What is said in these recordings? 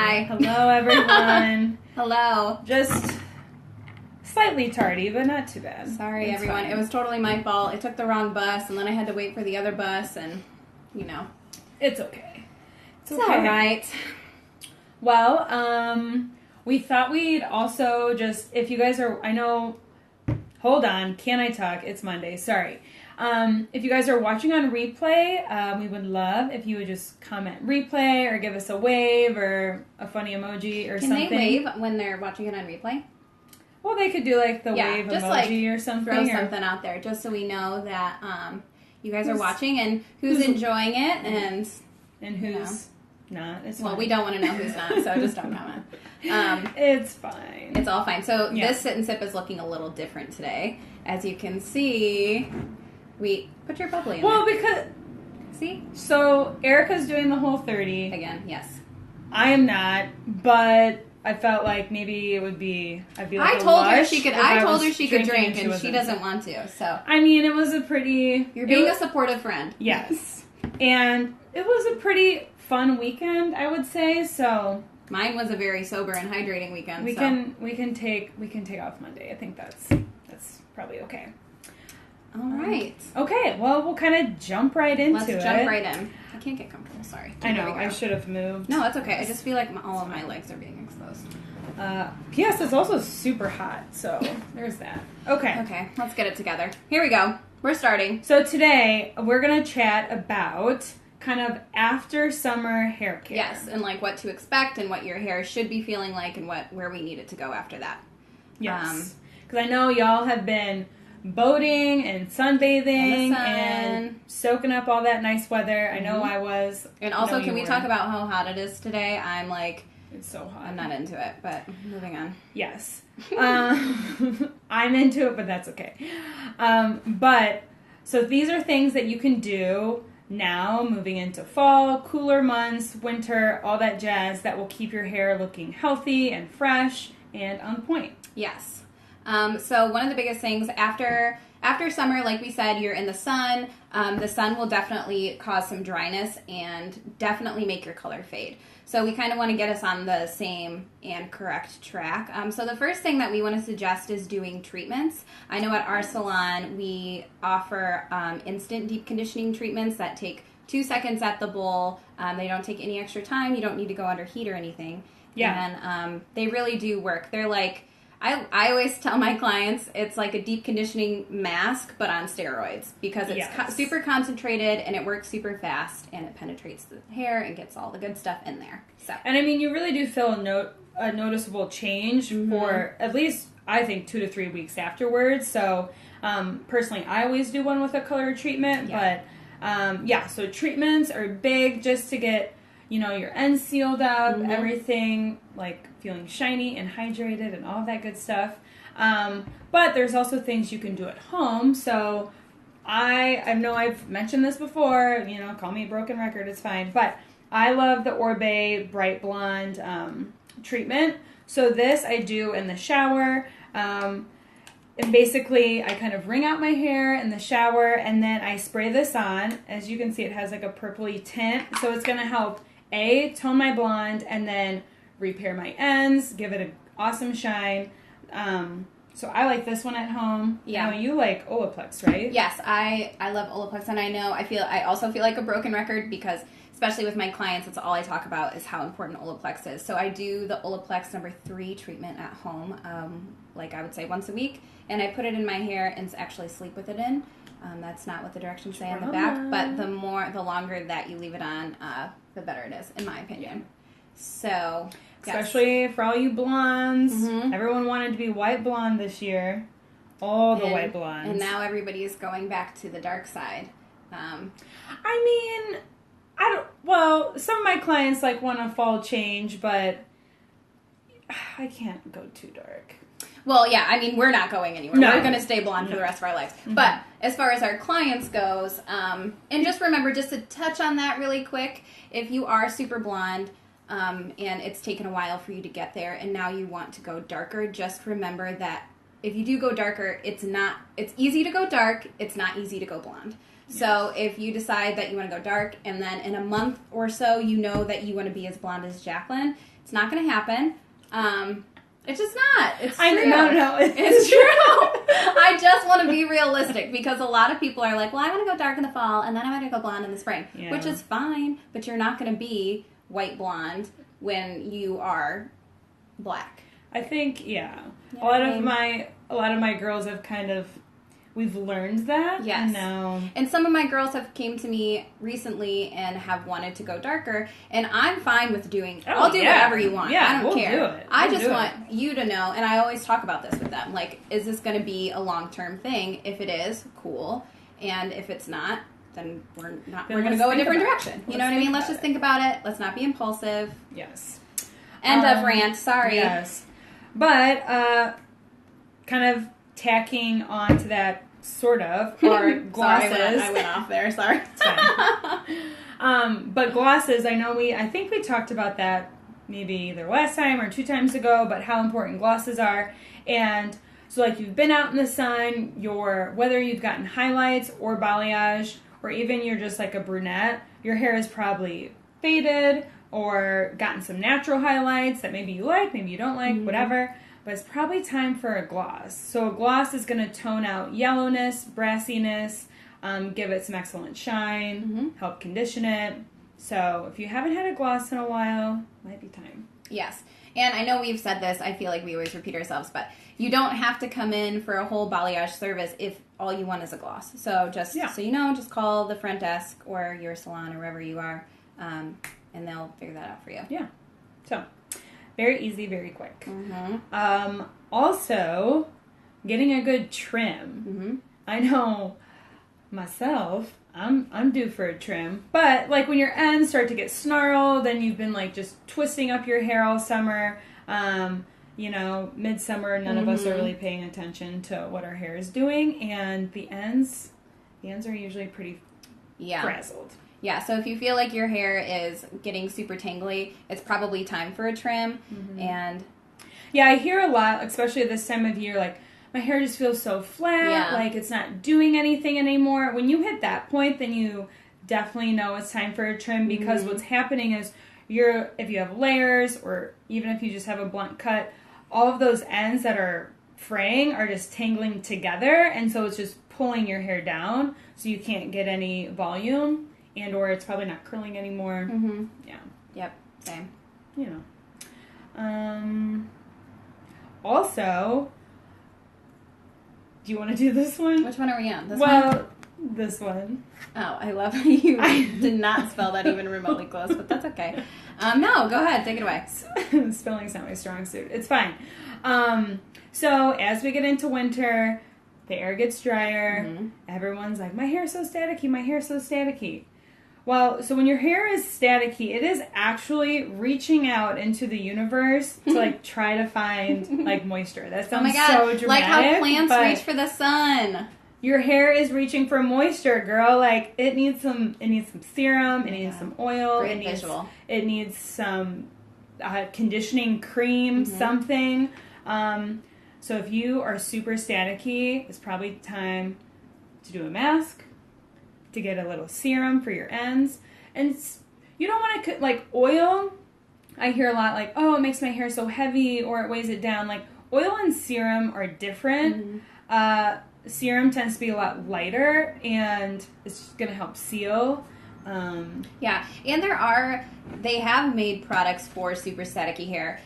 Hi. Hello, everyone. Hello. Just slightly tardy, but not too bad. Sorry, It's everyone. fine. It was totally my fault. I took the wrong bus, and then I had to wait for the other bus, and, you know. It's okay. It's all right. Well, we thought we'd also just, if you guys are, hold on, can I talk? It's Monday, sorry. If you guys are watching on replay, we would love if you would just comment replay or give us a wave or a funny emoji or something. Can they wave when they're watching it on replay? Well, they could do like the wave just emoji or something. Throw something out there just so we know that you guys are watching and who's enjoying it and who's not. It's well, fine. we don't want to know who's not, so just don't comment. It's fine. It's all fine. So this sit and sip is looking a little different today. As you can see, we put your bubbly in well, there. because See? So Erica's doing the whole 30. Again, yes. I am not, but I felt like maybe it would be. I'd be like I told her she could drinking drink, and she wasn't. doesn't want to. So I mean, it was a pretty. You're being a supportive friend. Yes, and it was a pretty fun weekend, I would say. So mine was a very sober and hydrating weekend. We can take off Monday. I think that's probably okay. All right. Okay. Well, we'll kind of jump right into it. Let's jump right in. I can't get comfortable. Sorry. I know. I should have moved. No, that's okay. I just feel like all of my legs are being exposed. P.S. It's also super hot, so there's that. Okay. Okay. Let's get it together. Here we go. We're starting. So today we're gonna chat about kind of after summer hair care. Yes, and like what to expect and what your hair should be feeling like and where we need it to go after that. Yes. Because I know y'all have been boating and sunbathing and soaking up all that nice weather. I know I was. And also, can we talk about how hot it is today? I'm like, it's so hot. I'm not into it, but moving on. Yes. I'm into it, but that's okay. So these are things that you can do now, moving into fall, cooler months, winter, all that jazz that will keep your hair looking healthy and fresh and on point. Yes. So one of the biggest things after summer, like we said, you're in the sun. The sun will definitely cause some dryness and definitely make your color fade. So we kind of want to get us on the same and correct track. So the first thing that we want to suggest is doing treatments. I know at our salon we offer instant deep conditioning treatments that take 2 seconds at the bowl. They don't take any extra time. You don't need to go under heat or anything. Yeah. And they really do work. They're like, I always tell my clients it's like a deep conditioning mask, but on steroids, because it's super concentrated and it works super fast and it penetrates the hair and gets all the good stuff in there. So, and I mean, you really do feel a noticeable change for at least, I think, 2 to 3 weeks afterwards. So personally, I always do one with a color treatment, but so treatments are big just to get, your ends sealed up, everything like feeling shiny and hydrated and all of that good stuff. But there's also things you can do at home. So I know I've mentioned this before, call me a broken record, it's fine. But I love the Orbe Bright Blonde treatment. So this I do in the shower. And basically, I kind of wring out my hair in the shower, and then I spray this on. As you can see, it has like a purpley tint. So it's going to help, tone my blonde, and then repair my ends, give it an awesome shine. So I like this one at home. Yeah. You like Olaplex, right? Yes, I love Olaplex, and I also feel like a broken record because especially with my clients, that's all I talk about is how important Olaplex is. So I do the Olaplex number 3 treatment at home, like I would say once a week, and I put it in my hair and actually sleep with it in. That's not what the directions say on the back, but the longer that you leave it on, the better it is, in my opinion. So, especially for all you blondes, everyone wanted to be white blonde this year. All the white blondes. And now everybody is going back to the dark side. Some of my clients want a fall change, but I can't go too dark. Well, yeah, I mean, we're not going anywhere. No. We're going to stay blonde for the rest of our lives. But as far as our clients goes, and just remember, just to touch on that really quick, if you are super blonde, and it's taken a while for you to get there, and now you want to go darker, just remember that if you do go darker, it's easy to go dark, it's not easy to go blonde. So if you decide that you want to go dark, and then in a month or so you know that you want to be as blonde as Jacqueline, it's not going to happen. It's just not. It's true. No. It's true. I just want to be realistic because a lot of people are like, well, I want to go dark in the fall and then I want to go blonde in the spring, which is fine, but you're not going to be white blonde when you are black. I think, a lot of my girls have we've learned that. Yes. And some of my girls have came to me recently and have wanted to go darker, and I'm fine with doing. I'll do whatever you want. Yeah, I don't care. Do it. I just want you to know, and I always talk about this with them. Like, is this going to be a long-term thing? If it is, cool. And if it's not, then we're going to go a different direction. You know what I mean? Let's just think about it. Let's not be impulsive. Yes. End of rant. Sorry. Yes. But kind of tacking on to that, sort of, are glosses. Sorry, I went off there. Sorry. It's fine. But glosses, I think we talked about that maybe either last time or 2 times ago, but how important glosses are. And so, like, you've been out in the sun, whether you've gotten highlights or balayage, or even you're just like a brunette, your hair is probably faded or gotten some natural highlights that maybe you like, maybe you don't like, whatever. But it's probably time for a gloss. So a gloss is going to tone out yellowness, brassiness, give it some excellent shine, help condition it. So if you haven't had a gloss in a while, might be time. Yes. And I know we've said this, I feel like we always repeat ourselves, but you don't have to come in for a whole balayage service if all you want is a gloss. So just so you know, just call the front desk or your salon or wherever you are, and they'll figure that out for you. Yeah. So very easy, very quick. Also, getting a good trim. I know myself, I'm due for a trim, but like when your ends start to get snarled, then you've been like just twisting up your hair all summer. Midsummer, none of us are really paying attention to what our hair is doing, and the ends are usually pretty frazzled. Yeah, so if you feel like your hair is getting super tangly, it's probably time for a trim. And I hear a lot, especially this time of year, like, my hair just feels so flat, like it's not doing anything anymore. When you hit that point, then you definitely know it's time for a trim, because what's happening is if you have layers, or even if you just have a blunt cut, all of those ends that are fraying are just tangling together, and so it's just pulling your hair down, so you can't get any volume. And or it's probably not curling anymore. Yeah. Yep. Same. Also, do you want to do this one? Which one are we on? This one? This one. Oh, I love how you did not spell that even remotely close, but that's okay. No, go ahead. Take it away. Spelling's not my strong suit. It's fine. So as we get into winter, the air gets drier. Everyone's like, my hair's so staticky, my hair's so staticky. Well, so when your hair is staticky, it is actually reaching out into the universe to, like, try to find, like, moisture. That sounds so dramatic. Like how plants reach for the sun. Your hair is reaching for moisture, girl. Like, it needs some serum, it needs some oil. Great visual. It needs some conditioning cream, something. So if you are super staticky, it's probably time to do a mask, to get a little serum for your ends. And you don't want to, like, oil. I hear a lot like, oh, it makes my hair so heavy, or it weighs it down. Like, oil and serum are different. Serum tends to be a lot lighter, and it's just going to help seal. Yeah, and they have made products for super staticky hair.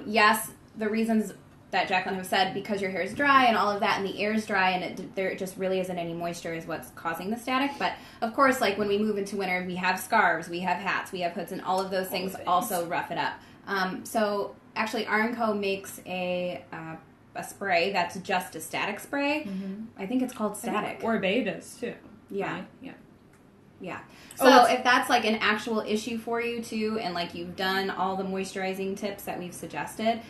Yes, the reasons that Jacqueline have said, because your hair is dry and all of that, and the air is dry, and there just really isn't any moisture is what's causing the static. But of course, like when we move into winter, we have scarves, we have hats, we have hoods, and all of those things also rough it up. So actually, R&Co makes a spray that's just a static spray. I think it's called Static. Orbea does too. Yeah. Right? Yeah. So if that's like an actual issue for you too, and like you've done all the moisturizing tips that we've suggested,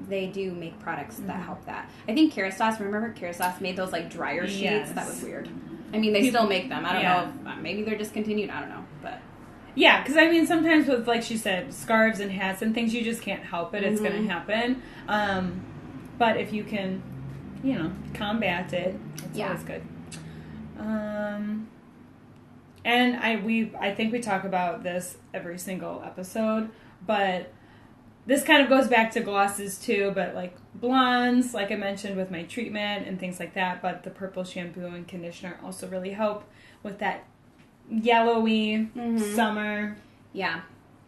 they do make products that help that. I think Kerastase, remember Kerastase made those like dryer sheets? Yes. That was weird. I mean, they still make them. I don't know. Maybe they're discontinued. I don't know. But yeah, because I mean, sometimes with, like she said, scarves and hats and things, you just can't help it. It's going to happen. But if you can, combat it, it's always good. And I think we talk about this every single episode, but this kind of goes back to glosses too, but like blondes, like I mentioned with my treatment and things like that, but the purple shampoo and conditioner also really help with that yellowy summer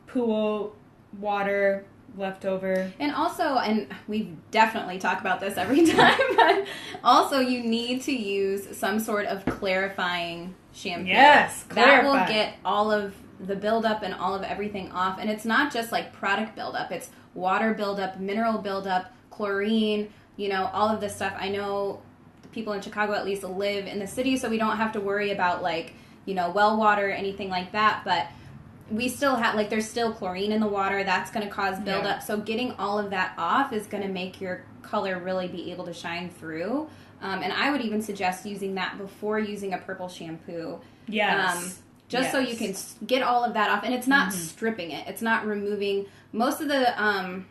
pool water leftover. And also, and we definitely talk about this every time, but also you need to use some sort of clarifying shampoo. Yes, that will get all of the buildup and all of everything off. And it's not just like product buildup, it's water buildup, mineral buildup, chlorine, you know, all of this stuff. I know the people in Chicago at least live in the city, so we don't have to worry about like, you know, well water or anything like that, but we still have, like, there's still chlorine in the water. That's going to cause buildup. So getting all of that off is going to make your color really be able to shine through. And I would even suggest using that before using a purple shampoo. Yes. Just so you can get all of that off. And it's not stripping it. It's not removing most of the...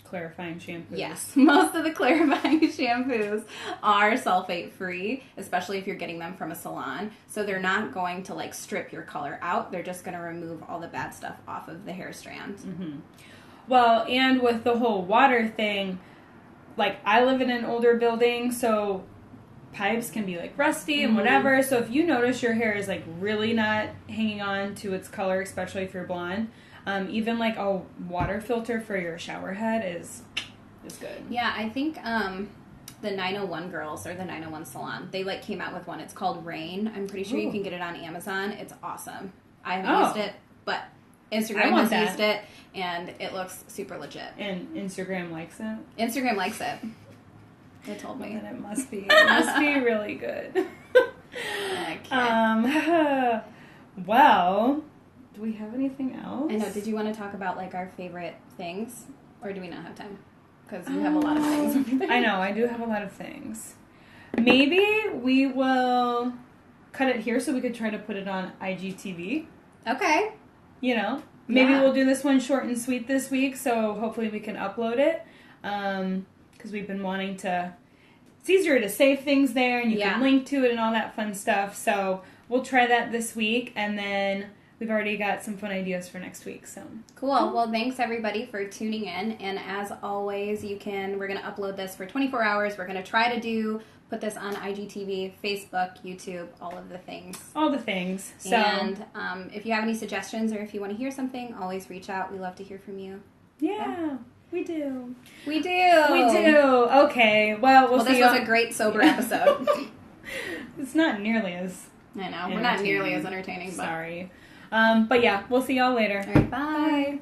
clarifying shampoos. Yes, most of the clarifying shampoos are sulfate-free, especially if you're getting them from a salon. So they're not going to, like, strip your color out. They're just going to remove all the bad stuff off of the hair strand. Well, and with the whole water thing, like, I live in an older building, so pipes can be, like, rusty and whatever. So if you notice your hair is, like, really not hanging on to its color, especially if you're blonde, even like a water filter for your shower head is good. Yeah, I think the 901 girls or the 901 salon, they like came out with one. It's called Rain. I'm pretty sure you can get it on Amazon. It's awesome. I haven't used it, but Instagram has used it, and it looks super legit. And Instagram likes it? Instagram likes it. They told me. Then it must be really good. Okay. Well... Do we have anything else? I know. Did you want to talk about, like, our favorite things? Or do we not have time? Because you have a lot of things over there. I know. I do have a lot of things. Maybe we will cut it here so we could try to put it on IGTV. Okay. You know? Maybe we'll do this one short and sweet this week, so hopefully we can upload it. Because we've been wanting to... It's easier to save things there, and you can link to it and all that fun stuff. So we'll try that this week, and then... We've already got some fun ideas for next week, so. Cool. Well, thanks everybody for tuning in. And as always, we're going to upload this for 24 hours. We're going to try to put this on IGTV, Facebook, YouTube, all of the things. All the things. So. And if you have any suggestions or if you want to hear something, always reach out. We love to hear from you. Yeah. We do. We do. We do. Okay. Well, we'll see. This was a great sober episode. It's not nearly as I know. We're not nearly as entertaining. Sorry. But yeah, we'll see y'all later. All right, bye.